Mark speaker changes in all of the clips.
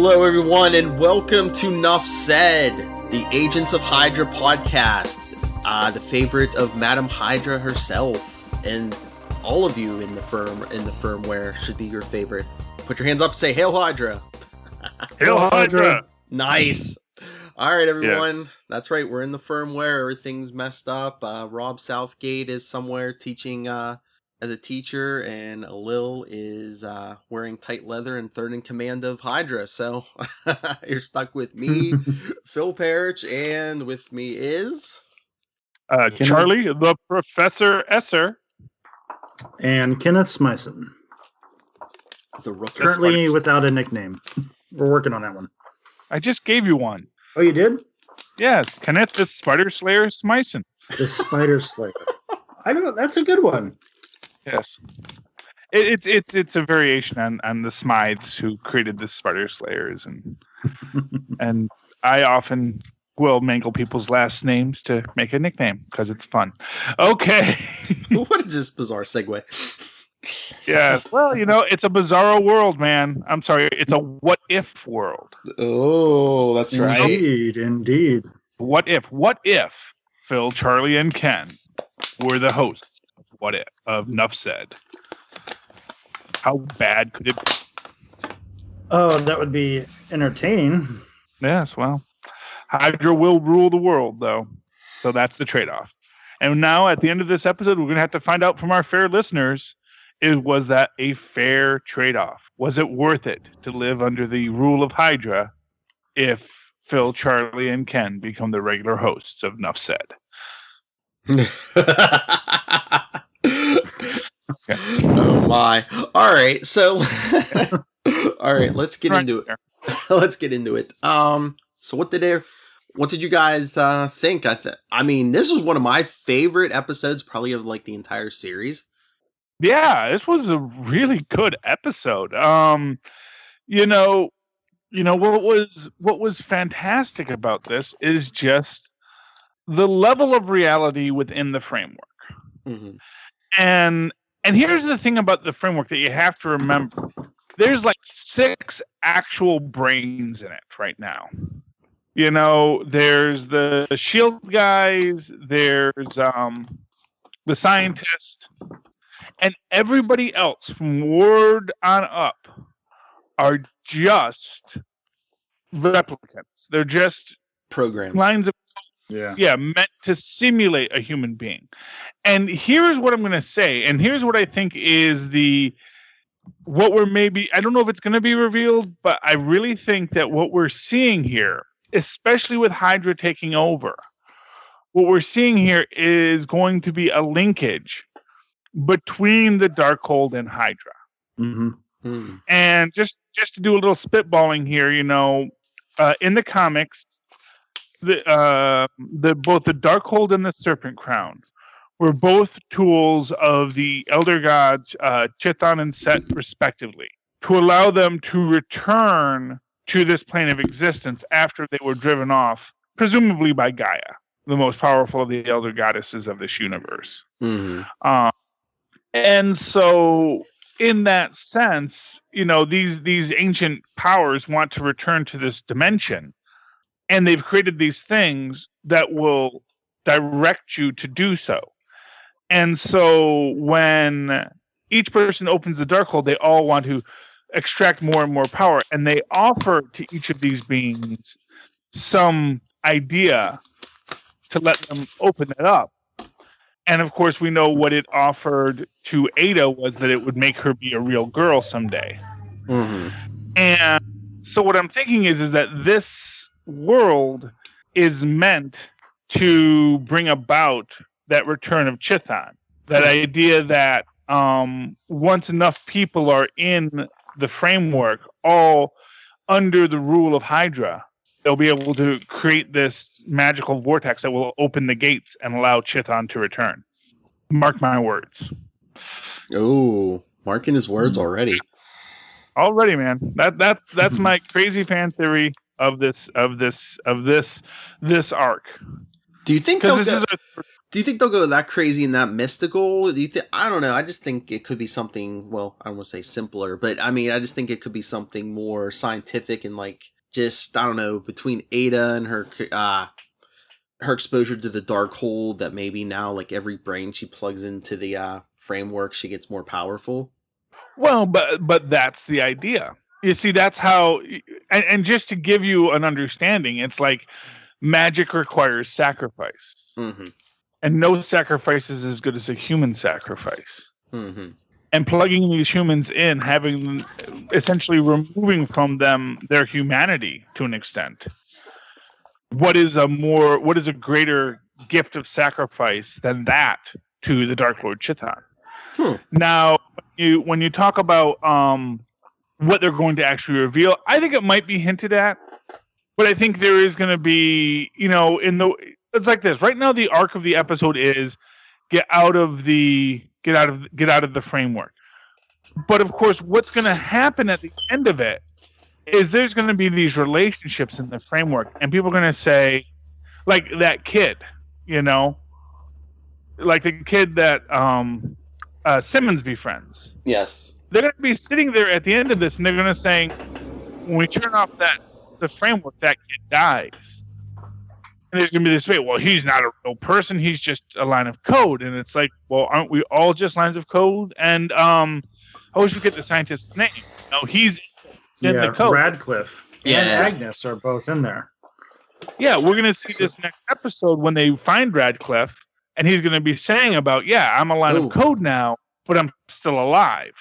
Speaker 1: Hello, everyone, and welcome to Nuff Said, the Agents of Hydra podcast, the favorite of Madam Hydra herself, and all of you in the firmware should be your favorite. Put your hands up and say, "Hail Hydra!"
Speaker 2: Hail Hydra!
Speaker 1: Nice. All right, everyone.
Speaker 2: Yes.
Speaker 1: That's right. We're in the firmware. Everything's messed up. Rob Southgate is somewhere teaching as a teacher, and Lil is wearing tight leather and third in command of Hydra. So you're stuck with me, Phil Parrish, and with me is
Speaker 2: Charlie, the Professor Esser.
Speaker 3: And Kenneth Smyson.
Speaker 1: The rookie.
Speaker 3: Currently without a nickname. We're working on that one.
Speaker 2: I just gave you one.
Speaker 3: Oh, you did?
Speaker 2: Yes, Kenneth the Spider Slayer Smyson.
Speaker 3: The Spider Slayer. I don't know. That's a good one.
Speaker 2: Yes. It's a variation on the Smythes who created the Spider Slayers, and I often will mangle people's last names to make a nickname because it's fun. Okay.
Speaker 1: What is this bizarre segue?
Speaker 2: Yes. Well, it's a bizarro world, man. I'm sorry. It's a what if world.
Speaker 1: Oh, that's right.
Speaker 3: Indeed.
Speaker 2: What if Phil, Charlie, and Ken were the hosts of What If of Nuff Said? How bad could it be?
Speaker 3: Oh, that would be entertaining.
Speaker 2: Yes, well, Hydra will rule the world, though. So that's the trade-off. And now, at the end of this episode, we're going to have to find out from our fair listeners, was that a fair trade-off? Was it worth it to live under the rule of Hydra if Phil, Charlie, and Ken become the regular hosts of Nuff Said?
Speaker 1: Okay. Oh my. All right. So all right, let's get into it. Let's get into it. So what did you guys think? I mean, this was one of my favorite episodes probably of like the entire series.
Speaker 2: Yeah, this was a really good episode. What was fantastic about this is just the level of reality within the framework.
Speaker 1: Mm-hmm.
Speaker 2: And here's the thing about the framework that you have to remember. There's like 6 actual brains in it right now. There's the shield guys, there's the scientist, and everybody else from Ward on up are just replicants. They're just
Speaker 1: programs.
Speaker 2: Lines of meant to simulate a human being. And here's what I'm going to say, and here's what I think is I don't know if it's going to be revealed, but I really think that what we're seeing here, especially with Hydra taking over, what we're seeing here is going to be a linkage between the Darkhold and Hydra.
Speaker 3: Mm-hmm.
Speaker 1: Mm.
Speaker 2: And just to do a little spitballing here, in the comics, both the Darkhold and the Serpent Crown were both tools of the Elder Gods, Chithon and Set, respectively, to allow them to return to this plane of existence after they were driven off, presumably by Gaia, the most powerful of the Elder Goddesses of this universe.
Speaker 1: Mm-hmm.
Speaker 2: And so, in that sense, these ancient powers want to return to this dimension, and they've created these things that will direct you to do so. And so when each person opens the Darkhold, they all want to extract more and more power, and they offer to each of these beings some idea to let them open it up. And of course, we know what it offered to Ada was that it would make her be a real girl someday.
Speaker 1: Mm-hmm.
Speaker 2: And so what I'm thinking is that this world is meant to bring about that return of Chithon. That idea that once enough people are in the framework, all under the rule of Hydra, they'll be able to create this magical vortex that will open the gates and allow Chithon to return. Mark my words.
Speaker 1: Oh, marking his words already.
Speaker 2: Already, man. That's my crazy fan theory of this arc.
Speaker 1: Do you think Do you think they'll go that crazy and that mystical? Do you think? I don't know. I just think it could be something. Well, I don't want to say simpler, but I mean, I just think it could be something more scientific and like just I don't know between Ada and her exposure to the dark hold that maybe now like every brain she plugs into the framework she gets more powerful.
Speaker 2: Well, but that's the idea. You see, that's how. And just to give you an understanding, it's like magic requires sacrifice.
Speaker 1: Mm-hmm.
Speaker 2: And no sacrifice is as good as a human sacrifice.
Speaker 1: Mm-hmm.
Speaker 2: And plugging these humans in, having essentially removing from them their humanity to an extent. What is a greater gift of sacrifice than that to the Dark Lord Chiton? Now, when you talk about what they're going to actually reveal, I think it might be hinted at, but I think there is going to be, it's like this. Right now, the arc of the episode is get out of the framework. But of course, what's going to happen at the end of it is there's going to be these relationships in the framework, and people are going to say, like that kid, like the kid that Simmons befriends.
Speaker 1: Yes.
Speaker 2: They're going to be sitting there at the end of this, and they're going to say, when we turn off the framework, that kid dies. And there's going to be this debate, well, he's not a real person, he's just a line of code. And it's like, well, aren't we all just lines of code? And I always forget the scientist's name. No, he's in the code.
Speaker 3: Radcliffe and Agnes are both in there.
Speaker 2: Yeah, we're going to see this next episode when they find Radcliffe, and he's going to be saying about, I'm a line of code now, but I'm still alive.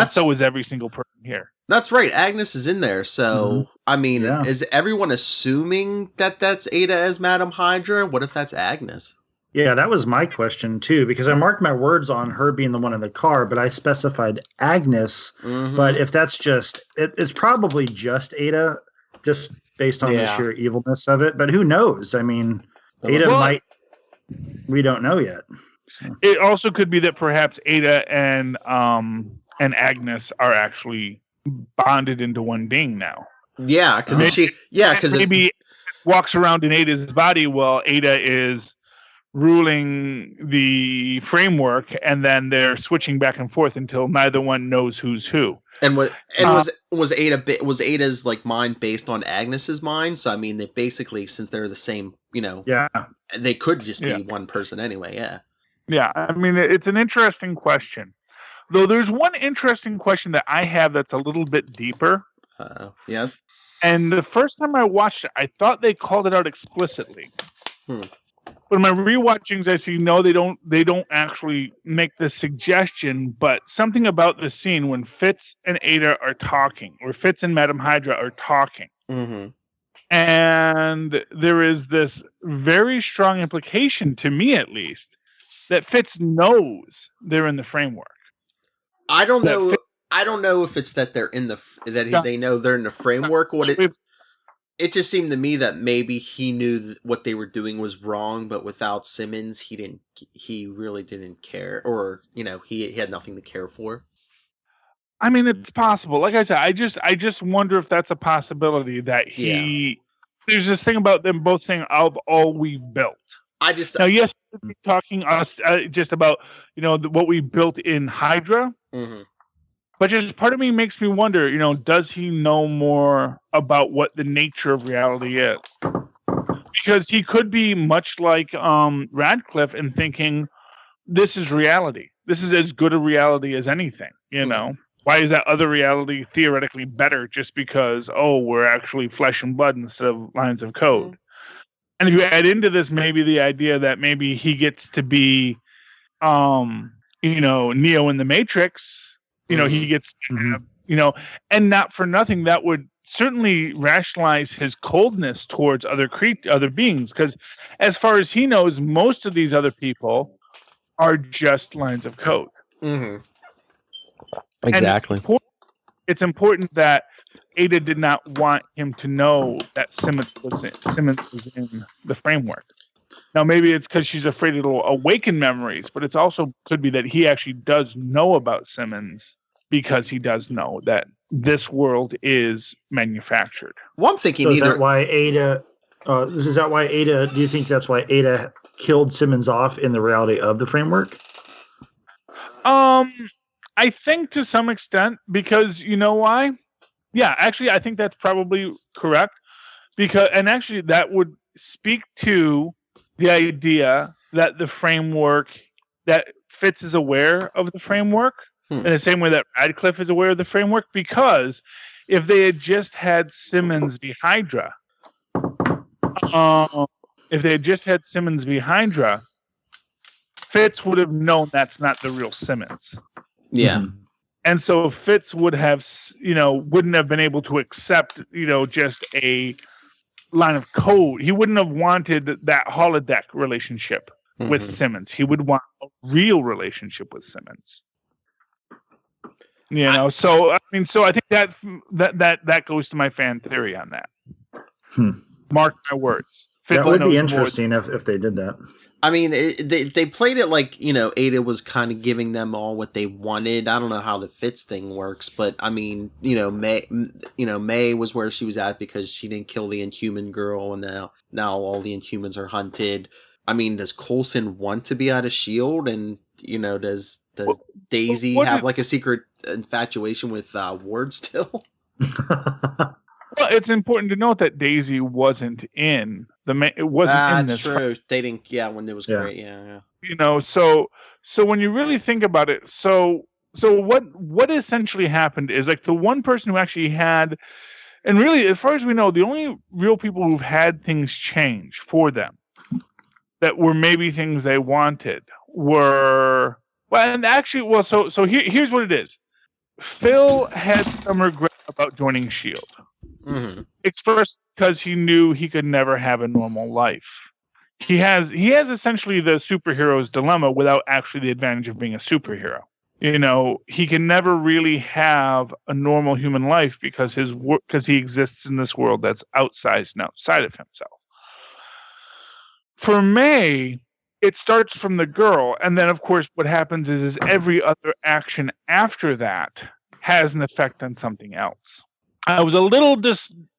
Speaker 2: So is every single person here.
Speaker 1: That's right. Agnes is in there. So, I mean, is everyone assuming that that's Ada as Madam Hydra? What if that's Agnes?
Speaker 3: Yeah, that was my question, too, because I marked my words on her being the one in the car, but I specified Agnes. Mm-hmm. But if that's it's probably just Ada, just based on the sheer evilness of it. But who knows? I mean, Ada might... We don't know yet. So.
Speaker 2: It also could be that perhaps Ada and Agnes are actually bonded into one being now.
Speaker 1: Yeah, because
Speaker 2: maybe walks around in Ada's body while Ada is ruling the framework, and then they're switching back and forth until neither one knows who's who.
Speaker 1: And was Ada's like mind based on Agnes's mind? So I mean, they basically, since they're the same, they could just be one person anyway. Yeah.
Speaker 2: Yeah, I mean, it's an interesting question. Though there's one interesting question that I have that's a little bit deeper.
Speaker 1: Yes.
Speaker 2: And the first time I watched it, I thought they called it out explicitly. But in my rewatchings, I see no, they don't actually make the suggestion, but something about the scene when Fitz and Ada are talking, or Fitz and Madam Hydra are talking.
Speaker 1: Mm-hmm.
Speaker 2: And there is this very strong implication, to me at least, that Fitz knows they're in the framework.
Speaker 1: I don't know. I don't know if it's that they're in they know they're in the framework. It just seemed to me that maybe he knew what they were doing was wrong, but without Simmons, he really didn't care, or he had nothing to care for.
Speaker 2: I mean, it's possible. Like I said, I just wonder if that's a possibility that there's this thing about them both saying of all we've built. Yes, we're talking just about what we built in Hydra, but just part of me makes me wonder, does he know more about what the nature of reality is? Because he could be much like Radcliffe and thinking, this is reality. This is as good a reality as anything. Why is that other reality theoretically better just because we're actually flesh and blood instead of lines of code? And if you add into this maybe the idea that maybe he gets to be, Neo in the Matrix, he gets, and not for nothing, that would certainly rationalize his coldness towards other beings. Because as far as he knows, most of these other people are just lines of code.
Speaker 1: Mm-hmm. Exactly.
Speaker 2: It's important that Ada did not want him to know that Simmons was in the framework. Now, maybe it's because she's afraid it'll awaken memories, but it's also could be that he actually does know about Simmons because he does know that this world is manufactured.
Speaker 1: Well, I'm thinking
Speaker 3: is that why Ada? Do you think that's why Ada killed Simmons off in the reality of the framework?
Speaker 2: I think to some extent, because you know why? Yeah, actually, I think that's probably correct. And actually, that would speak to the idea that the framework, that Fitz is aware of the framework in the same way that Radcliffe is aware of the framework. Because if they had just had Simmons be Hydra, Fitz would have known that's not the real Simmons.
Speaker 1: Yeah.
Speaker 3: Mhm.
Speaker 2: And so Fitz would have, wouldn't have been able to accept, just a line of code. He wouldn't have wanted that holodeck relationship with Simmons. He would want a real relationship with Simmons. So I think that goes to my fan theory on that. Mark my words.
Speaker 3: That would be interesting if they did that.
Speaker 1: I mean, they played it like, Ada was kind of giving them all what they wanted. I don't know how the Fitz thing works, but I mean, May was where she was at because she didn't kill the Inhuman girl, and now all the Inhumans are hunted. I mean, does Coulson want to be out of S.H.I.E.L.D.? And, does Daisy have like a secret infatuation with Ward still?
Speaker 2: Well, it's important to note that Daisy wasn't in it wasn't in this.
Speaker 1: True. They didn't. Yeah, when it was great. Yeah.
Speaker 2: So when you really think about it, so what essentially happened is like the one person who actually had, and really, as far as we know, the only real people who've had things change for them that were maybe things they wanted were So here's what it is. Phil had some regret about joining S.H.I.E.L.D. It's first because he knew he could never have a normal life. He has essentially the superhero's dilemma without actually the advantage of being a superhero. He can never really have a normal human life because he exists in this world that's outside of himself. For May, it starts from the girl, and then of course what happens is every other action after that has an effect on something else. I was a little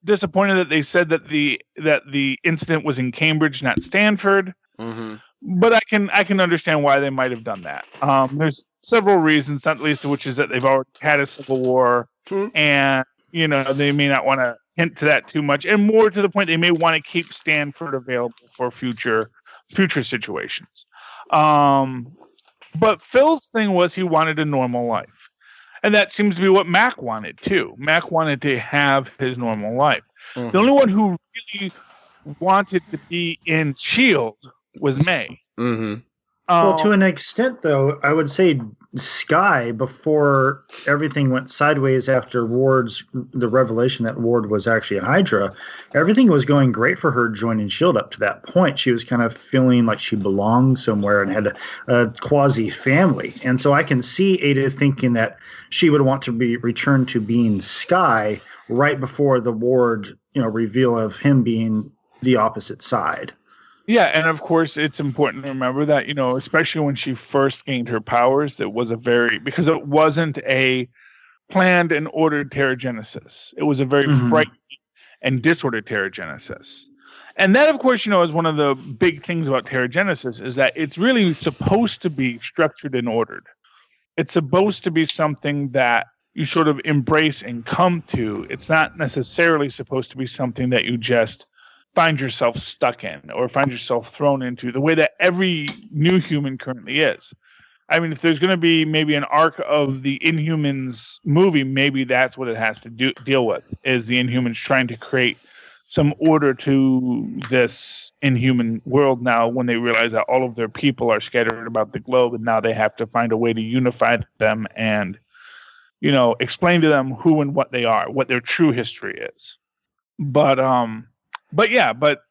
Speaker 2: disappointed that they said that the incident was in Cambridge, not Stanford. But I can understand why they might have done that. There's several reasons, not least of which is that they've already had a civil war, and they may not want to hint to that too much. And more to the point, they may want to keep Stanford available for future situations. But Phil's thing was he wanted a normal life. And that seems to be what Mac wanted, too. Mac wanted to have his normal life. The only one who really wanted to be in S.H.I.E.L.D. was May.
Speaker 3: Well, to an extent, though, I would say Skye, before everything went sideways after the revelation that Ward was actually a Hydra, everything was going great for her joining S.H.I.E.L.D. up to that point. She was kind of feeling like she belonged somewhere and had a quasi-family. And so I can see Ada thinking that she would want to be returned to being Skye right before the Ward, reveal of him being the opposite side.
Speaker 2: Yeah, and of course, it's important to remember that, especially when she first gained her powers, because it wasn't a planned and ordered Terrigenesis. It was a very frightening and disordered Terrigenesis. And that, of course, is one of the big things about Terrigenesis is that it's really supposed to be structured and ordered. It's supposed to be something that you sort of embrace and come to. It's not necessarily supposed to be something that you just find yourself stuck in or find yourself thrown into, the way that every new human currently is. I mean, if there's going to be maybe an arc of the Inhumans movie, maybe that's what it has to deal with, is the Inhumans trying to create some order to this inhuman world now when they realize that all of their people are scattered about the globe, and now they have to find a way to unify them and, explain to them who and what they are, what their true history is.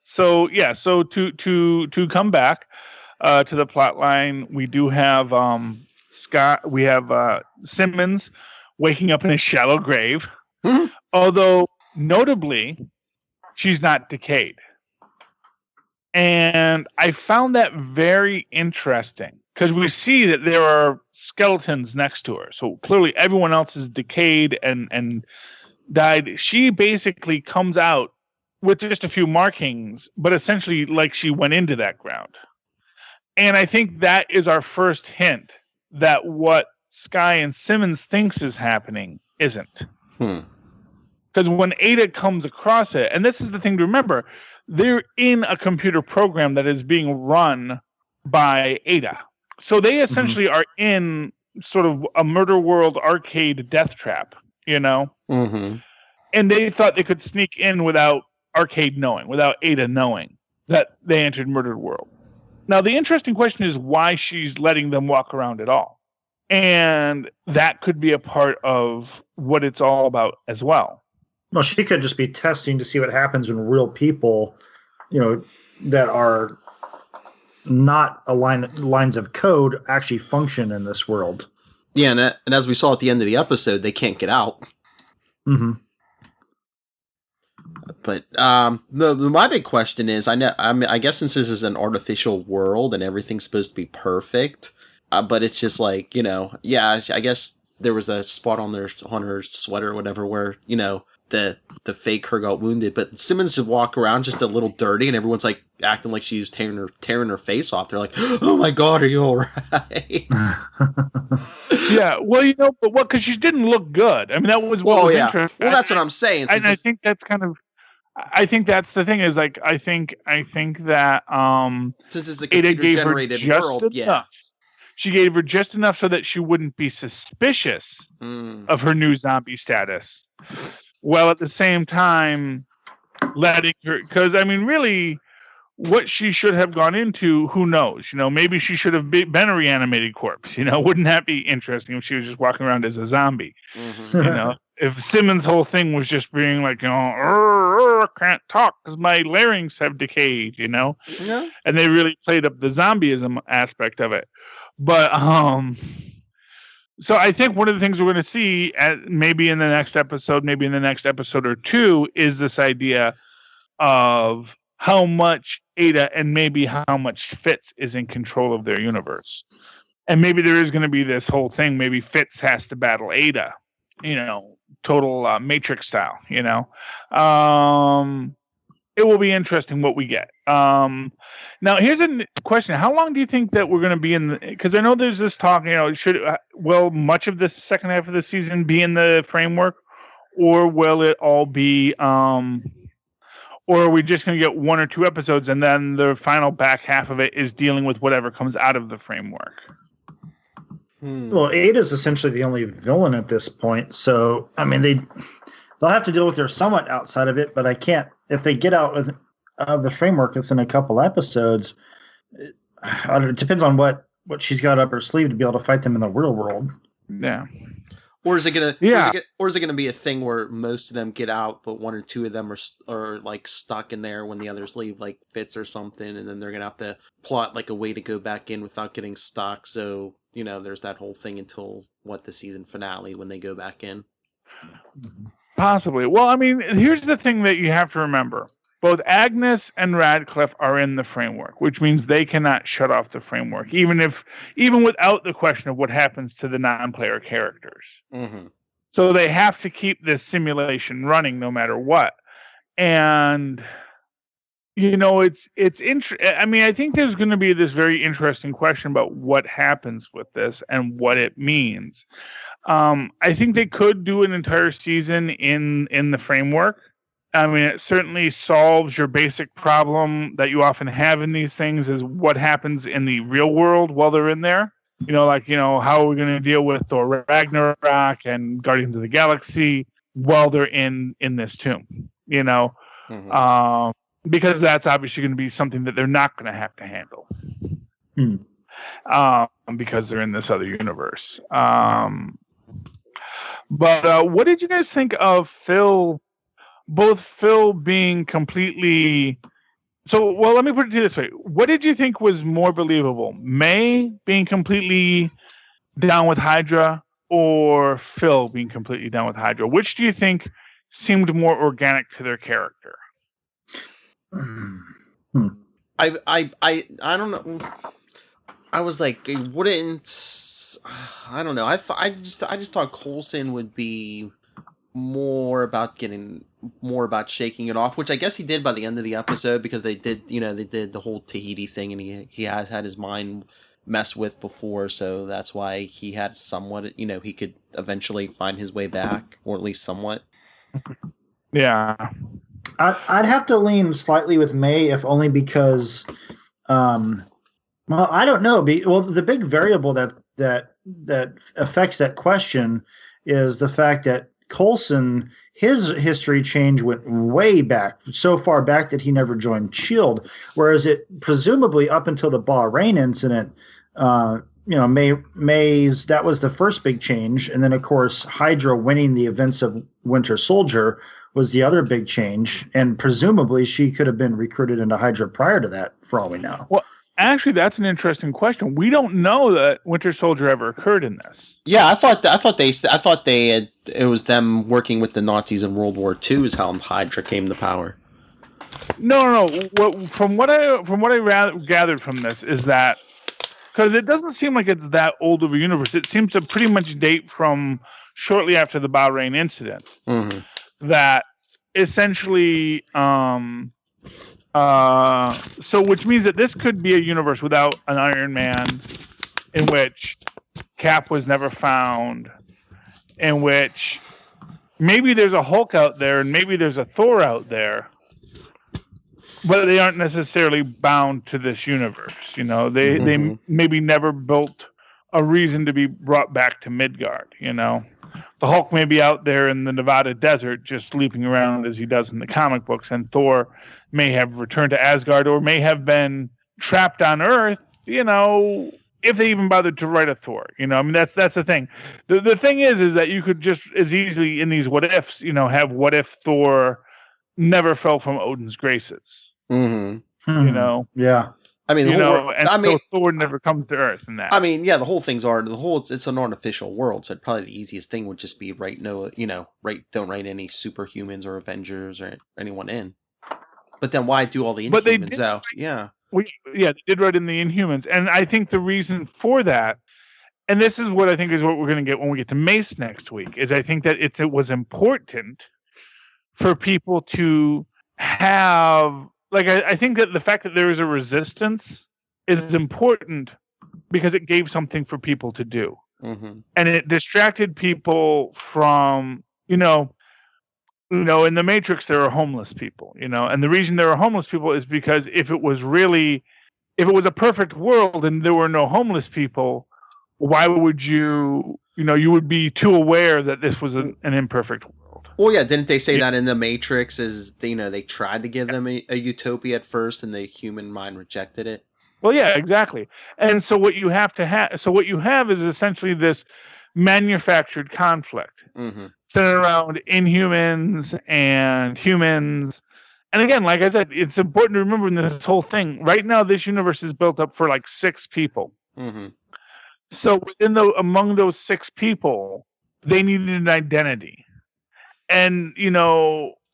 Speaker 2: So to come back to the plot line, we do have Simmons waking up in a shallow grave, although notably she's not decayed. And I found that very interesting because we see that there are skeletons next to her. So clearly everyone else is decayed and died. She basically comes out with just a few markings, but essentially like she went into that ground. And I think that is our first hint that what Sky and Simmons thinks is happening isn't. Because when Ada comes across it, and this is the thing to remember, they're in a computer program that is being run by Ada. So they essentially are in sort of a Murder World arcade death trap, you know?
Speaker 1: Mm-hmm.
Speaker 2: And they thought they could sneak in without Arcade knowing, without Ada knowing that they entered Murdered World. Now, the interesting question is why she's letting them walk around at all. And that could be a part of what it's all about as well.
Speaker 3: Well, she could just be testing to see what happens when real people, that are not lines of code actually function in this world.
Speaker 1: Yeah, and as we saw at the end of the episode, they can't get out.
Speaker 3: Mm-hmm.
Speaker 1: But my big question is, I guess since this is an artificial world and everything's supposed to be perfect, but it's just like, I guess there was a spot on her sweater or whatever where, the fake her got wounded, but Simmons just walk around just a little dirty, and everyone's like acting like she's tearing her face off. They're like, "Oh my God, are you all right?"
Speaker 2: Yeah, well, but what? Because she didn't look good. I mean, that was what was interesting.
Speaker 1: Well, that's what I'm saying.
Speaker 2: And I think that's kind of. I think that's the thing is like I think that
Speaker 1: since it's a computer-generated world,
Speaker 2: she gave her just enough so that she wouldn't be suspicious of her new zombie status. Well, at the same time, letting her, because I mean, really, what she should have gone into, who knows? Maybe she should have been a reanimated corpse. Wouldn't that be interesting if she was just walking around as a zombie? Mm-hmm. If Simmons' whole thing was just being like, I can't talk because my larynx have decayed,
Speaker 1: Yeah.
Speaker 2: And they really played up the zombieism aspect of it. But so I think one of the things we're going to see, maybe in the next episode or two, is this idea of how much Ada and maybe how much Fitz is in control of their universe. And maybe there is going to be this whole thing. Maybe Fitz has to battle Ada, total Matrix style, It will be interesting what we get. Now, here's a question. How long do you think that we're going to be in? Because I know there's this talk, will much of the second half of the season be in the framework? Or will it all be, or are we just going to get 1 or 2 episodes and then the final back half of it is dealing with whatever comes out of the framework?
Speaker 3: Well, Ada's essentially the only villain at this point. So, I mean, they'll have to deal with her somewhat outside of it, but I can't. If they get out of the framework within a couple episodes, it depends on what she's got up her sleeve to be able to fight them in the real world.
Speaker 2: Yeah.
Speaker 1: Or is it gonna? Or is it gonna be a thing where most of them get out, but 1 or 2 of them are like stuck in there when the others leave, like Fitz or something, and then they're gonna have to plot like a way to go back in without getting stuck. So there's that whole thing until the season finale when they go back in.
Speaker 2: Possibly. Well, I mean, here's the thing that you have to remember. Both Agnes and Radcliffe are in the framework, which means they cannot shut off the framework, even without the question of what happens to the non-player characters.
Speaker 1: Mm-hmm.
Speaker 2: So they have to keep this simulation running no matter what. And it's I mean, I think there's going to be this very interesting question about what happens with this and what it means. I think they could do an entire season in the framework. I mean, it certainly solves your basic problem that you often have in these things is what happens in the real world while they're in there. How are we going to deal with Thor Ragnarok and Guardians of the Galaxy while they're in this tomb, Mm-hmm. Because that's obviously going to be something that they're not going to have to handle. Because they're in this other universe. But what did you guys think of Phil? Both Phil being completely. So, well, let me put it this way: what did you think was more believable, May being completely down with Hydra, or Phil being completely down with Hydra? Which do you think seemed more organic to their character?
Speaker 1: I don't know. I was like, it wouldn't. I don't know. I just thought Coulson would be more about getting more about shaking it off, which I guess he did by the end of the episode, because they did the whole Tahiti thing, and he has had his mind messed with before, so that's why he had somewhat, he could eventually find his way back, or at least somewhat.
Speaker 2: Yeah.
Speaker 3: I'd have to lean slightly with May, if only because, well, I don't know. The big variable that affects that question is the fact that Coulson, his history change went way back, so far back that he never joined SHIELD, whereas it presumably up until the Bahrain incident, May's, that was the first big change, and then of course Hydra winning the events of Winter Soldier was the other big change, and presumably she could have been recruited into Hydra prior to that, for all we know.
Speaker 2: Well, actually, that's an interesting question. We don't know that Winter Soldier ever occurred in this.
Speaker 1: Yeah, I thought it was them working with the Nazis in World War II is how Hydra came to power.
Speaker 2: No. From what I gathered from this is that, because it doesn't seem like it's that old of a universe. It seems to pretty much date from shortly after the Bahrain incident.
Speaker 1: Mm-hmm.
Speaker 2: That essentially, so which means that this could be a universe without an Iron Man, in which Cap was never found, in which maybe there's a Hulk out there and maybe there's a Thor out there, but they aren't necessarily bound to this universe. They maybe never built a reason to be brought back to Midgard. The Hulk may be out there in the Nevada desert just sleeping around as he does in the comic books, and Thor may have returned to Asgard or may have been trapped on Earth, if they even bothered to write a Thor. That's the thing. The thing is that you could just as easily in these what ifs, have what if Thor never fell from Odin's graces.
Speaker 1: Mm-hmm.
Speaker 3: Yeah.
Speaker 1: I mean,
Speaker 2: so Thor never comes to Earth in that.
Speaker 1: I mean, yeah, the whole thing's it's an artificial world, so probably the easiest thing would just be don't write any superhumans or Avengers or anyone in. But then why do all the Inhumans out? Yeah.
Speaker 2: They did write in the Inhumans, and I think the reason for that, and this is what I think is what we're going to get when we get to Mace next week, is I think that it was important for people to have. I think that the fact that there is a resistance is important because it gave something for people to do.
Speaker 1: Mm-hmm.
Speaker 2: And it distracted people from, in the Matrix, there are homeless people, and the reason there are homeless people is because if it was a perfect world and there were no homeless people, why would you would be too aware that this was an imperfect world.
Speaker 1: Well, yeah, didn't they say that in the Matrix? They tried to give them a utopia at first, and the human mind rejected it.
Speaker 2: Well, yeah, exactly. And so what you have is essentially this manufactured conflict centered around Inhumans and humans. And again, like I said, it's important to remember in this whole thing. Right now, this universe is built up for 6 people.
Speaker 1: Mm-hmm.
Speaker 2: So among those 6 people, they needed an identity. And,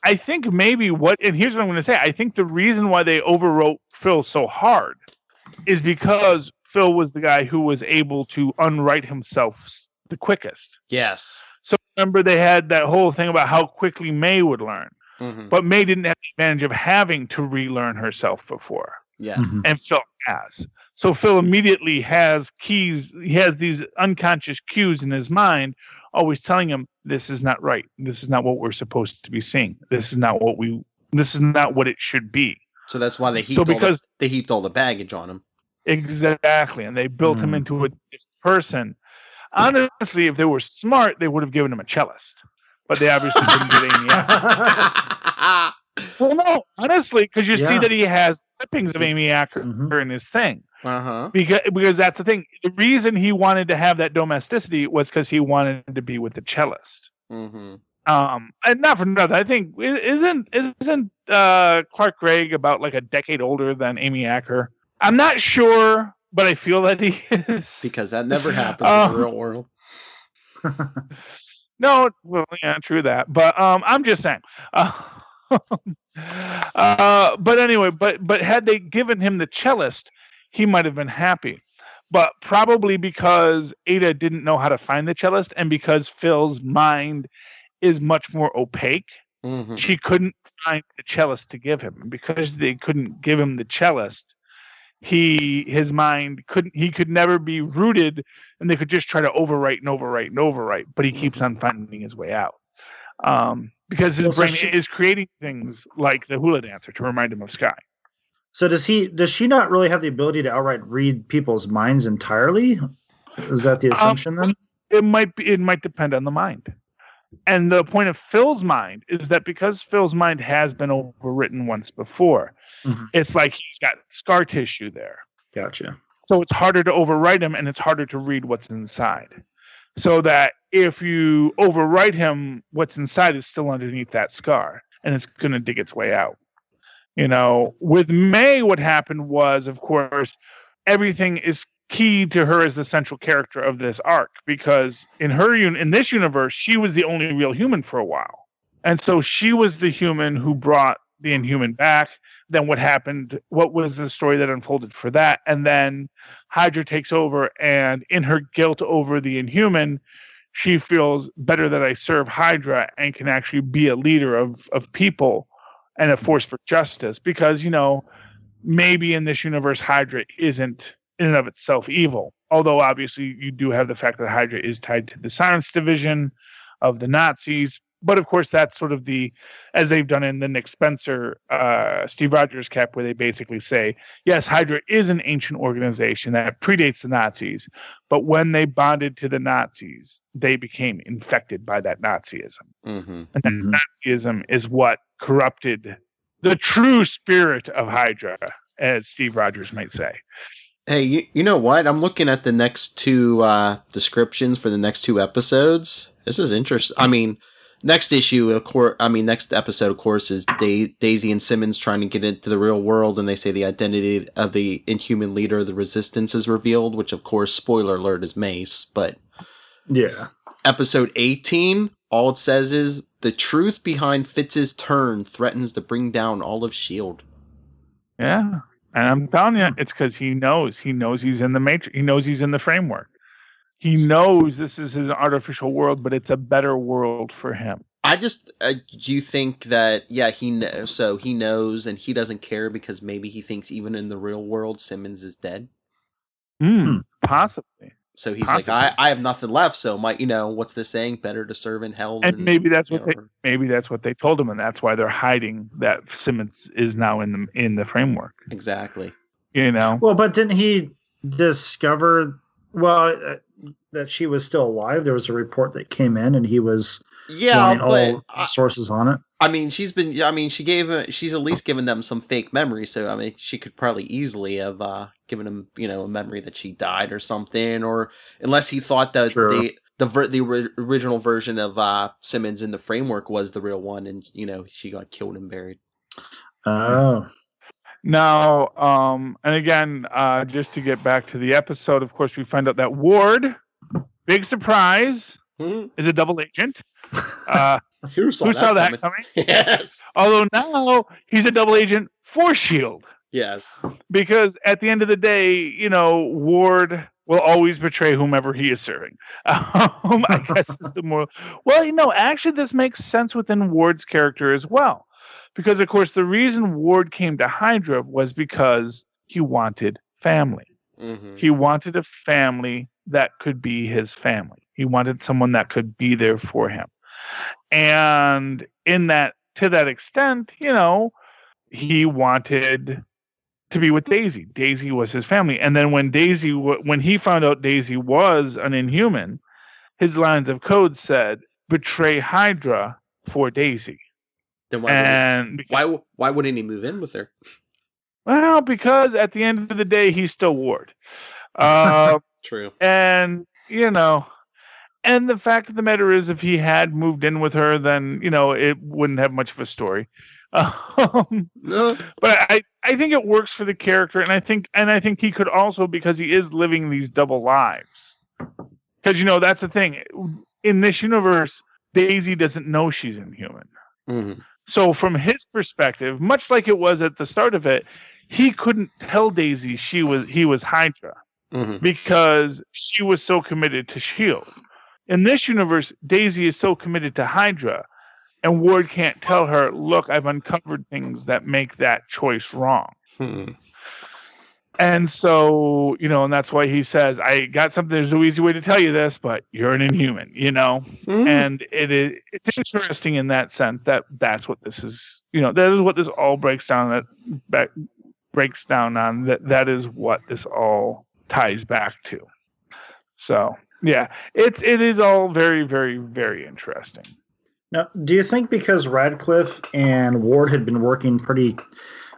Speaker 2: I think maybe and here's what I'm going to say. I think the reason why they overwrote Phil so hard is because Phil was the guy who was able to unwrite himself the quickest.
Speaker 1: Yes.
Speaker 2: So remember, they had that whole thing about how quickly May would learn.
Speaker 1: Mm-hmm.
Speaker 2: But May didn't have the advantage of having to relearn herself before.
Speaker 1: Yes.
Speaker 3: Mm-hmm.
Speaker 2: And Phil has. So Phil immediately has keys. He has these unconscious cues in his mind, always telling him, this is not right. This is not what we're supposed to be seeing. This is not what it should be.
Speaker 1: So that's why they heaped all the baggage on him.
Speaker 2: Exactly. And they built him into a person. Honestly, if they were smart, they would have given him a cellist. But they obviously didn't get Amy Acker. Well, no, honestly, because you see that he has clippings of Amy Acker in his thing.
Speaker 1: Uh-huh.
Speaker 2: Because that's the thing. The reason he wanted to have that domesticity was because he wanted to be with the cellist.
Speaker 1: Mm-hmm.
Speaker 2: And not for nothing. I think isn't Clark Gregg about a decade older than Amy Acker? I'm not sure, but I feel that he is.
Speaker 1: Because that never happens in the real world.
Speaker 2: No, well, yeah, true that. But I'm just saying. But anyway, but had they given him the cellist, he might have been happy. But probably because Ada didn't know how to find the cellist, and because Phil's mind is much more opaque,
Speaker 1: Mm-hmm.
Speaker 2: She couldn't find the cellist to give him. And because they couldn't give him the cellist, his mind he could never be rooted, and they could just try to overwrite, but he keeps on finding his way out. Because his brain is creating things like the hula dancer to remind him of Sky.
Speaker 3: So does she not really have the ability to outright read people's minds entirely? Is that the assumption then?
Speaker 2: It might depend on the mind. And the point of Phil's mind is that because Phil's mind has been overwritten once before, it's like he's got scar tissue there.
Speaker 3: Gotcha.
Speaker 2: So it's harder to overwrite him, and it's harder to read what's inside. So that if you overwrite him, what's inside is still underneath that scar, and it's going to dig its way out. With May, what happened was, of course, everything is key to her as the central character of this arc, because in this universe, she was the only real human for a while. And so she was the human who brought the Inhuman back. Then what happened? What was the story that unfolded for that? And then Hydra takes over, and in her guilt over the Inhuman, she feels better that I serve Hydra and can actually be a leader of people and a force for justice. Because, maybe in this universe, Hydra isn't in and of itself evil. Although obviously you do have the fact that Hydra is tied to the Science Division of the Nazis. But of course, that's sort of as they've done in the Nick Spencer, Steve Rogers cap, where they basically say, yes, Hydra is an ancient organization that predates the Nazis. But when they bonded to the Nazis, they became infected by that Nazism.
Speaker 1: Mm-hmm.
Speaker 2: And that Nazism is what corrupted the true spirit of Hydra, as Steve Rogers might say.
Speaker 1: Hey, you know what? I'm looking at the next two descriptions for the next two episodes. This is interesting. I mean, next episode, of course, is Daisy and Simmons trying to get into the real world, and they say the identity of the Inhuman leader of the Resistance is revealed, which, of course, spoiler alert, is Mace. But
Speaker 3: yeah,
Speaker 1: episode 18, all it says is the truth behind Fitz's turn threatens to bring down all of S.H.I.E.L.D.
Speaker 2: Yeah. And I'm telling you, it's because he knows he's in the matrix. He knows he's in the framework. He knows this is his artificial world, but it's a better world for him.
Speaker 1: I just, do you think that, he knows, so he knows and he doesn't care because maybe he thinks even in the real world, Simmons is dead?
Speaker 2: Possibly.
Speaker 1: So he's like, I have nothing left. So what's the saying? Better to serve in hell.
Speaker 2: And maybe that's what they told him, and that's why they're hiding that Simmons is now in the framework.
Speaker 1: Exactly.
Speaker 3: Well, but didn't he discover that she was still alive? There was a report that came in, and he was all sources on it.
Speaker 1: I mean, she's at least given them some fake memory. So I mean, she could probably easily have given him, a memory that she died or something, or unless he thought that the original version of Simmons in the framework was the real one, and she got killed and buried.
Speaker 3: Oh.
Speaker 2: Now, and again, just to get back to the episode, of course, we find out that Ward, big surprise, is a double agent.
Speaker 1: Who saw that coming? Yes.
Speaker 2: Although now he's a double agent for S.H.I.E.L.D.
Speaker 1: Yes.
Speaker 2: Because at the end of the day, Ward will always betray whomever he is serving. I guess is the more. Well, actually, this makes sense within Ward's character as well. Because, of course, the reason Ward came to Hydra was because he wanted family.
Speaker 1: Mm-hmm.
Speaker 2: He wanted a family that could be his family. He wanted someone that could be there for him. And to that extent, he wanted to be with Daisy. Daisy was his family. And then when he found out Daisy was an Inhuman, his lines of code said, betray Hydra for Daisy.
Speaker 1: Then why wouldn't he move in with her?
Speaker 2: Well, because at the end of the day, he's still Ward.
Speaker 1: True.
Speaker 2: And, and the fact of the matter is, if he had moved in with her, then, it wouldn't have much of a story.
Speaker 1: No.
Speaker 2: But I think it works for the character. And I think he could also, because he is living these double lives. Because, that's the thing. In this universe, Daisy doesn't know she's Inhuman.
Speaker 1: Mm-hmm.
Speaker 2: So from his perspective, much like it was at the start of it, he couldn't tell Daisy he was Hydra because she was so committed to S.H.I.E.L.D. In this universe, Daisy is so committed to Hydra And Ward can't tell her, look, I've uncovered things that make that choice wrong. And so, and that's why he says, I got something, there's no easy way to tell you this, but you're an Inhuman, And it's interesting in that sense that's what this is, that is what this all breaks down on, that is what this all ties back to. So, yeah, it is all very, very, very interesting.
Speaker 3: Now, do you think because Radcliffe and Ward had been working pretty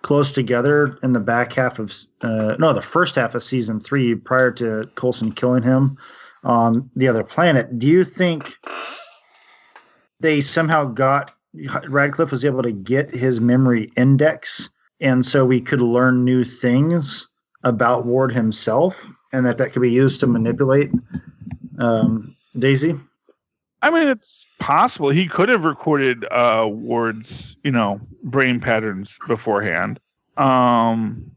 Speaker 3: close together in the back half of the first half of season 3 prior to Coulson killing him on the other planet, do you think they somehow Radcliffe was able to get his memory index, and so we could learn new things about Ward himself, and that could be used to manipulate Daisy?
Speaker 2: I mean, it's possible he could have recorded Ward's, brain patterns beforehand. I'm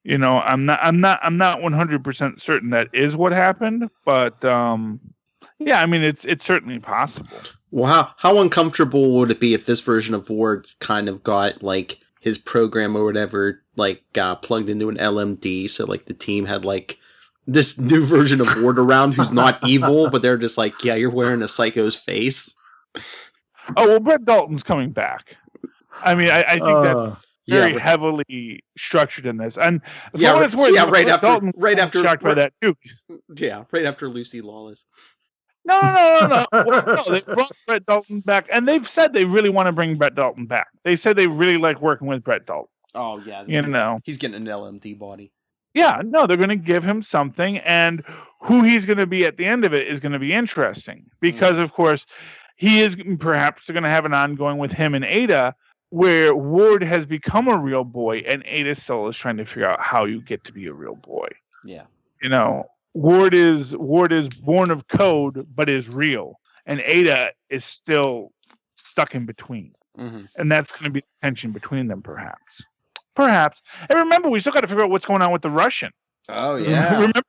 Speaker 2: not 100% certain that is what happened, but yeah, I mean, it's certainly possible.
Speaker 1: Well, how uncomfortable would it be if this version of Ward kind of got like his program or whatever, like plugged into an LMD, so like the team had like this new version of Ward around who's not evil, but they're just like, yeah, you're wearing a psycho's face.
Speaker 2: Oh, well, Brett Dalton's coming back. I mean, I think that's very heavily structured in this. And
Speaker 1: right after
Speaker 2: shocked by that too.
Speaker 1: Yeah, right after Lucy Lawless.
Speaker 2: No. Well, they brought Brett Dalton back, and they've said they really want to bring Brett Dalton back. They said they really like working with Brett Dalton.
Speaker 1: Oh, yeah. He's getting an LMD body.
Speaker 2: Yeah, no, they're going to give him something, and who he's going to be at the end of it is going to be interesting because, of course, he is perhaps going to have an ongoing with him and Ada where Ward has become a real boy, and Ada still is trying to figure out how you get to be a real boy.
Speaker 1: Yeah.
Speaker 2: Ward is born of code, but is real, and Ada is still stuck in between.
Speaker 1: Mm-hmm.
Speaker 2: And that's going to be the tension between them, perhaps. And remember, we still got to figure out what's going on with the Russian.
Speaker 1: Oh, yeah.
Speaker 2: Remember?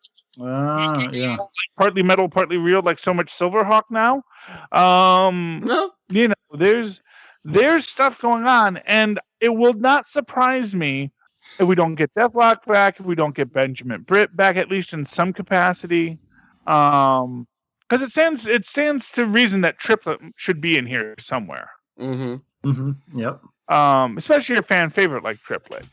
Speaker 3: Yeah.
Speaker 2: Like partly metal, partly real, like so much Silverhawk now.
Speaker 1: No.
Speaker 2: There's stuff going on, and it will not surprise me if we don't get Deathlock back, if we don't get Benjamin Britt back, at least in some capacity. Because it stands to reason that Triplet should be in here somewhere.
Speaker 1: Mm-hmm.
Speaker 3: Mm-hmm. Yep.
Speaker 2: Especially your fan favorite like Triplet,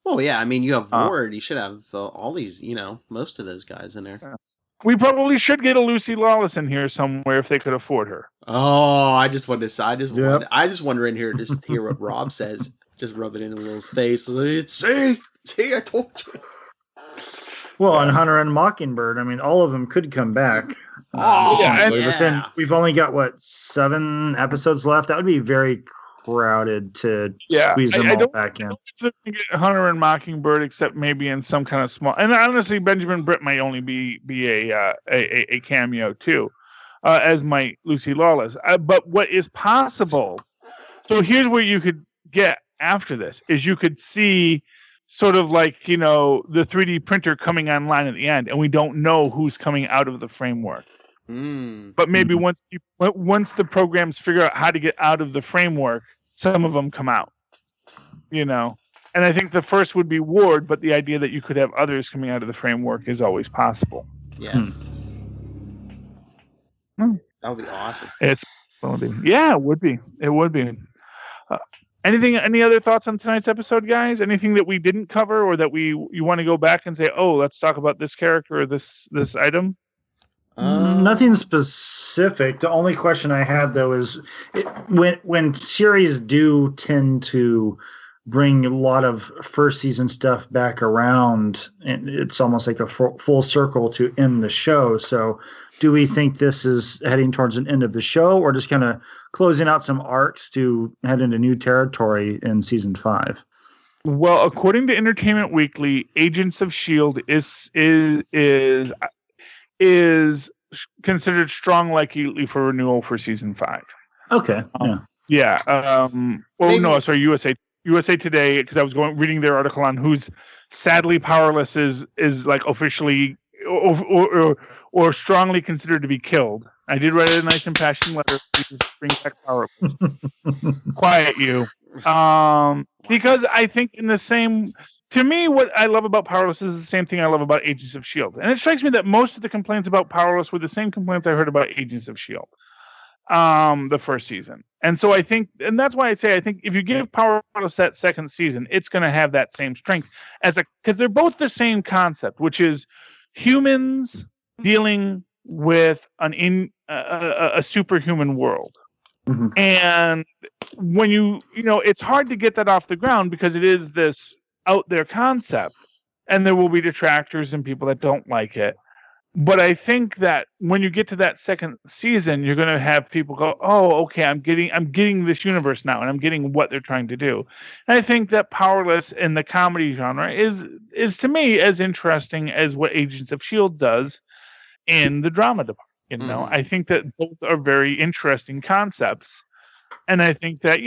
Speaker 1: Oh yeah, I mean you have Ward. You should have all these, most of those guys in there.
Speaker 2: We probably should get a Lucy Lawless in here somewhere if they could afford her.
Speaker 1: Oh, I just want her in here just to hear what Rob says. Just rub it in Will's face. See, I told you.
Speaker 3: Well, and Hunter and Mockingbird. I mean, all of them could come back. But then we've only got 7 episodes left. That would be very crowded to squeeze them all back in.
Speaker 2: I don't think get Hunter and Mockingbird, except maybe in some kind of small. And honestly, Benjamin Britt might only be a cameo too, as might Lucy Lawless. But what is possible? So here's where you could get after this: is you could see sort of like the 3D printer coming online at the end, and we don't know who's coming out of the framework. But maybe once the programs figure out how to get out of the framework, some of them come out, And I think the first would be Ward, but the idea that you could have others coming out of the framework is always possible.
Speaker 1: Yes. That would be awesome.
Speaker 2: It would be. It would be. Any other thoughts on tonight's episode, guys? Anything that we didn't cover, or that you want to go back and say, oh, let's talk about this character or this item?
Speaker 3: Nothing specific. The only question I had, though, is when series do tend to bring a lot of first season stuff back around, and it's almost like a full circle to end the show. So do we think this is heading towards an end of the show, or just kind of closing out some arcs to head into new territory in season 5?
Speaker 2: Well, according to Entertainment Weekly, Agents of S.H.I.E.L.D. is considered strong likely for renewal for season 5.
Speaker 3: Okay.
Speaker 2: Yeah. Sorry, USA Today, because I was reading their article on who's sadly powerless is like officially or strongly considered to be killed I did write a nice impassioned letter. Please bring back Powerless. Quiet you. Because I think to me, what I love about Powerless is the same thing I love about Agents of S.H.I.E.L.D. And it strikes me that most of the complaints about Powerless were the same complaints I heard about Agents of S.H.I.E.L.D. The first season. And so I think, and that's why I say, I think if you give Powerless that second season, it's going to have that same strength because they're both the same concept, which is humans dealing with a superhuman world.
Speaker 3: Mm-hmm.
Speaker 2: And when it's hard to get that off the ground because it is this out there concept, and there will be detractors and people that don't like it. But I think that when you get to that second season, you're going to have people go, "Oh, okay, I'm getting this universe now, and I'm getting what they're trying to do." And I think that Powerless in the comedy genre is to me as interesting as what Agents of S.H.I.E.L.D. does in the drama department. I think that both are very interesting concepts, and I think that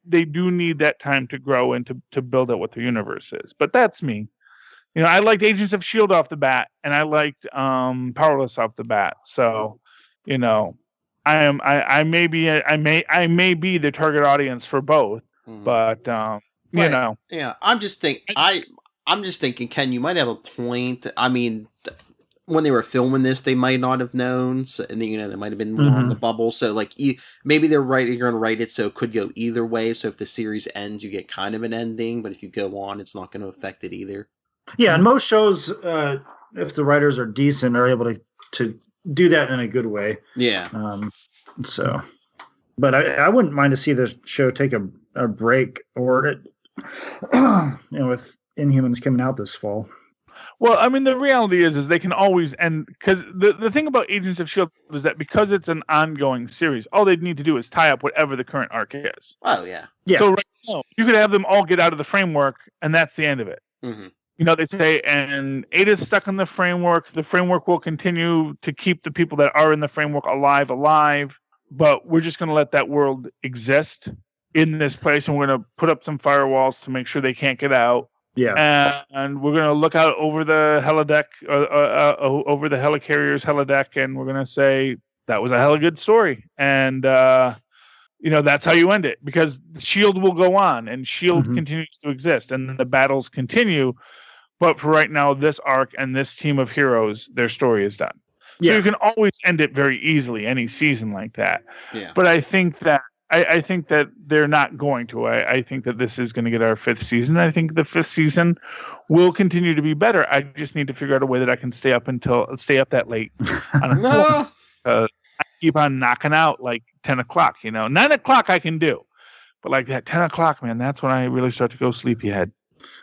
Speaker 2: they do need that time to grow and to build out what the universe is. But that's me. I liked Agents of S.H.I.E.L.D. off the bat, and I liked Powerless off the bat. So, I may be the target audience for both, but
Speaker 1: yeah. I'm just thinking, Ken, you might have a point. I mean, when they were filming this, they might not have known, and they might have been more on the bubble. So, like, maybe they're going to write it so it could go either way. So if the series ends, you get kind of an ending, but if you go on, it's not going to affect it either.
Speaker 3: Yeah, and most shows, if the writers are decent, are able to do that in a good way.
Speaker 1: Yeah.
Speaker 3: But I wouldn't mind to see the show take a break, or with Inhumans coming out this fall.
Speaker 2: Well, I mean, the reality is they can always end, because the thing about Agents of S.H.I.E.L.D. is that because it's an ongoing series, all they need to do is tie up whatever the current arc is.
Speaker 1: Oh, yeah.
Speaker 2: So right now, you could have them all get out of the framework, and that's the end of it.
Speaker 1: Mm-hmm.
Speaker 2: They say, and Ada's stuck in the framework. The framework will continue to keep the people that are in the framework alive, but we're just going to let that world exist in this place, and we're going to put up some firewalls to make sure they can't get out.
Speaker 3: Yeah.
Speaker 2: And we're going to look out over the helideck, over the helicarrier's helideck, and we're going to say, that was a hella good story. And, that's how you end it, because S.H.I.E.L.D. will go on, and S.H.I.E.L.D. continues to exist, and the battles continue. But for right now, this arc and this team of heroes, their story is done. Yeah. So you can always end it very easily, any season like that.
Speaker 1: Yeah.
Speaker 2: But I think that they're not going to. I think that this is going to get our fifth season. I think the fifth season will continue to be better. I just need to figure out a way that I can stay up that late on a I keep on knocking out like 10 o'clock. 9 o'clock I can do, but like that 10 o'clock, man, that's when I really start to go sleepyhead.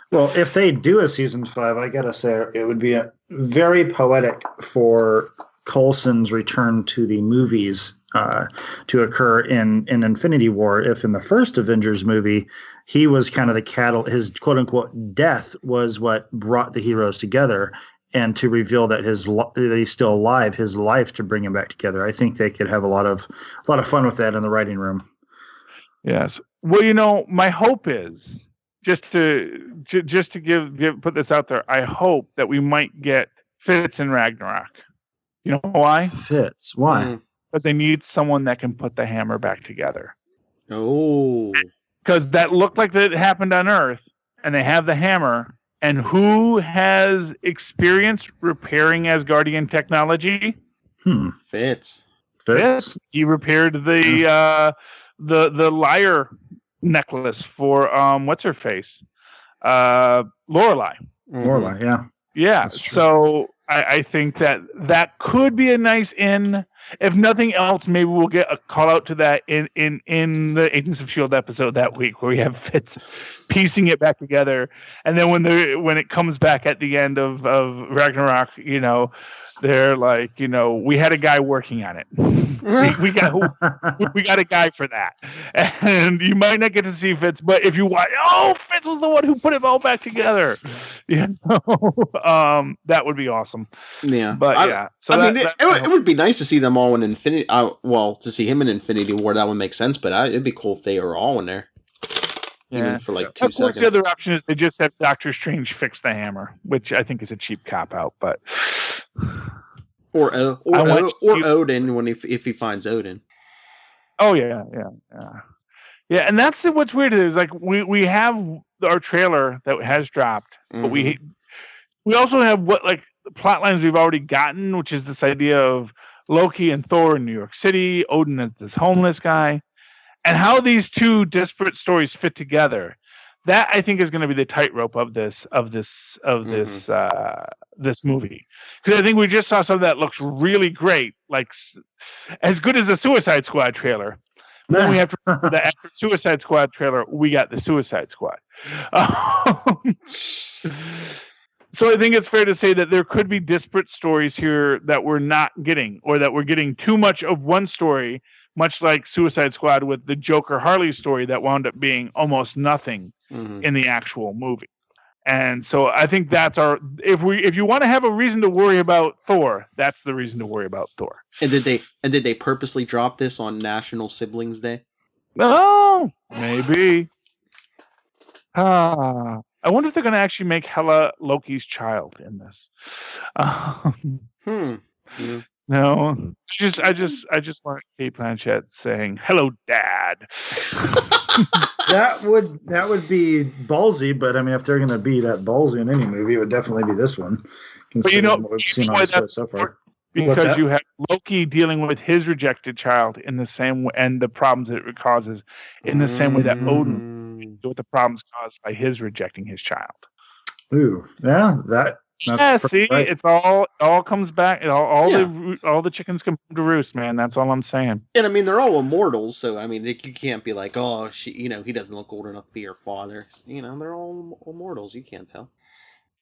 Speaker 3: Well, if they do a season 5, I gotta say it would be very poetic for Coulson's return to the movies to occur in Infinity War. If in the first Avengers movie he was kind of the his quote unquote death was what brought the heroes together, and to reveal that that he's still alive, his life to bring him back together. I think they could have a lot of fun with that in the writing room.
Speaker 2: Yes. Well, my hope is. Just to put this out there, I hope that we might get Fitz in Ragnarok. You know why?
Speaker 3: Fitz. Why?
Speaker 2: Because they need someone that can put the hammer back together.
Speaker 1: Oh.
Speaker 2: Because that looked like that happened on Earth, and they have the hammer. And who has experience repairing Asgardian technology?
Speaker 1: Fitz.
Speaker 2: He repaired the lyre necklace for what's her face, Lorelei.
Speaker 3: Lorelei,
Speaker 2: yeah. So I think that could be a nice in. If nothing else, maybe we'll get a call out to that in the Agents of S.H.I.E.L.D. episode that week, where we have Fitz piecing it back together, and then when it comes back at the end of Ragnarok, they're like, we had a guy working on it. we got a guy for that, and you might not get to see Fitz, but if you watch, Fitz was the one who put it all back together. That would be awesome.
Speaker 1: Yeah,
Speaker 2: but
Speaker 1: so it would be nice to see them all in Infinity. To see him in Infinity War, that would make sense. But it'd be cool if they were all in there. Even for like 2 seconds.
Speaker 2: The other option is they just have Doctor Strange fix the hammer, which I think is a cheap cop out, but.
Speaker 1: Or Odin if he finds Odin.
Speaker 2: Oh yeah. And that's what's weird is like we have our trailer that has dropped, but we also have what like the plot lines we've already gotten, which is this idea of Loki and Thor in New York City, Odin as this homeless guy, and how these two disparate stories fit together. That I think is going to be the tightrope of this movie, because I think we just saw something that looks really great, like as good as the Suicide Squad trailer. Then we have to remember that after Suicide Squad trailer, we got the Suicide Squad. So I think it's fair to say that there could be disparate stories here that we're not getting, or that we're getting too much of one story, much like Suicide Squad with the Joker Harley story that wound up being almost nothing in the actual movie. And so I think that's if you want to have a reason to worry about Thor, that's the reason to worry about Thor.
Speaker 1: And did they purposely drop this on National Siblings Day?
Speaker 2: Oh, maybe. I wonder if they're going to actually make Hela Loki's child in this.
Speaker 1: Yeah.
Speaker 2: No, I just want Kate Blanchett saying "Hello, Dad."
Speaker 3: That would be ballsy, but I mean, if they're going to be that ballsy in any movie, it would definitely be this one.
Speaker 2: But you know,
Speaker 3: what we've seen on the so far.
Speaker 2: Because you have Loki dealing with his rejected child in the same way, and the problems that it causes in the same way that Odin deals with the problems caused by his rejecting his child.
Speaker 3: Ooh, yeah,
Speaker 2: see, right. It's all comes back. All the chickens come to roost, man. That's all I'm saying.
Speaker 1: And I mean, they're all immortals, so I mean, you can't be like, oh, he doesn't look old enough to be her father. They're all immortals. You can't tell.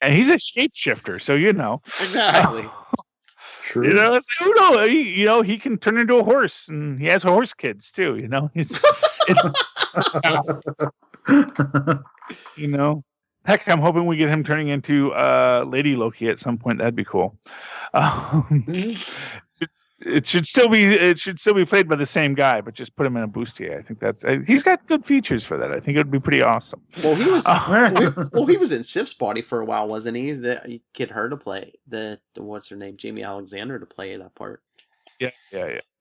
Speaker 2: And he's a shapeshifter, so
Speaker 1: exactly.
Speaker 3: True.
Speaker 2: He can turn into a horse, and he has horse kids too. Heck, I'm hoping we get him turning into Lady Loki at some point. That'd be cool. It should still be played by the same guy, but just put him in a bustier. I think he's got good features for that. I think it would be pretty awesome.
Speaker 1: Well, he was in Sif's body for a while, wasn't he? You get her to play the what's her name, Jamie Alexander, to play that part.
Speaker 2: Yeah.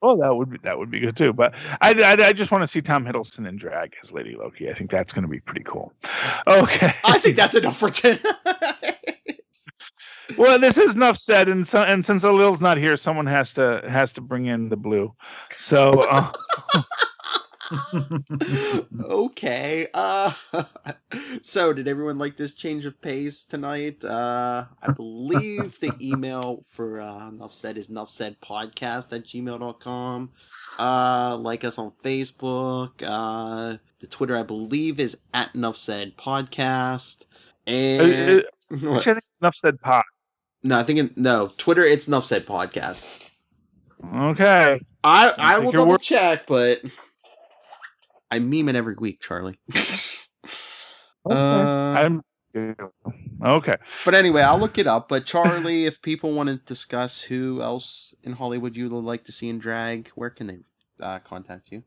Speaker 2: Well, that would be good too. But I just want to see Tom Hiddleston in drag as Lady Loki. I think that's going to be pretty cool. Okay.
Speaker 1: I think that's enough for tonight.
Speaker 2: Well, this is enough said, and since Alil's not here, someone has to bring in the blue. So.
Speaker 1: Okay. So did everyone like this change of pace tonight? I believe the email for Nuff Said is nuffsaidpodcast@gmail.com. Like us on Facebook. The Twitter, I believe, is @nuffsaidpodcast. And
Speaker 2: I think Nuff Said Pod.
Speaker 1: No, Twitter, it's Nuff Said Podcast.
Speaker 2: Okay.
Speaker 1: I will double check, but I meme it every week, Charlie.
Speaker 2: Okay. Okay.
Speaker 1: But anyway, I'll look it up. But Charlie, if people want to discuss who else in Hollywood you would like to see in drag, where can they contact you?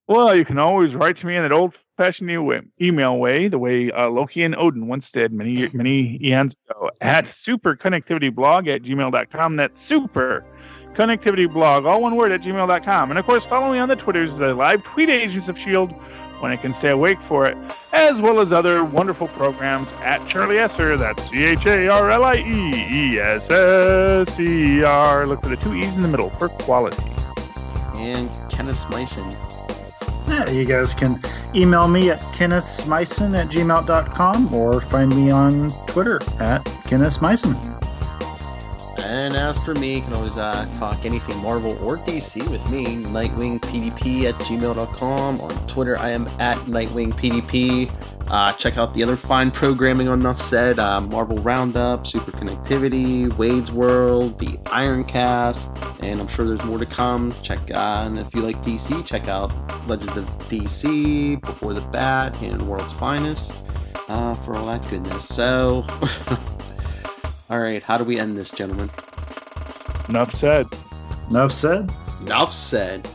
Speaker 2: Well, you can always write to me in that old-fashioned email way, the way Loki and Odin once did many eons ago, at superconnectivityblog@gmail.com. That's superconnectivityblog, all one word, @gmail.com. And, of course, follow me on the Twitters, the live tweet Agents of S.H.I.E.L.D., when I can stay awake for it, as well as other wonderful programs at Charlie Esser. That's CharlieEsser. Look for the two E's in the middle for quality.
Speaker 1: And Kenneth Smyson.
Speaker 3: Yeah, you guys can email me at kennethsmyson@gmail.com or find me on Twitter @kennethsmyson.
Speaker 1: And as for me, you can always talk anything Marvel or DC with me, nightwingpdp@gmail.com. On Twitter, I am @nightwingpdp. Check out the other fine programming on Nuff Said, Marvel Roundup, Super Connectivity, Wade's World, the Ironcast, and I'm sure there's more to come. And if you like DC, check out Legends of DC, Before the Bat, and World's Finest, for all that goodness. So... Alright, how do we end this, gentlemen?
Speaker 2: Enough said.
Speaker 3: Enough said.
Speaker 1: Enough said.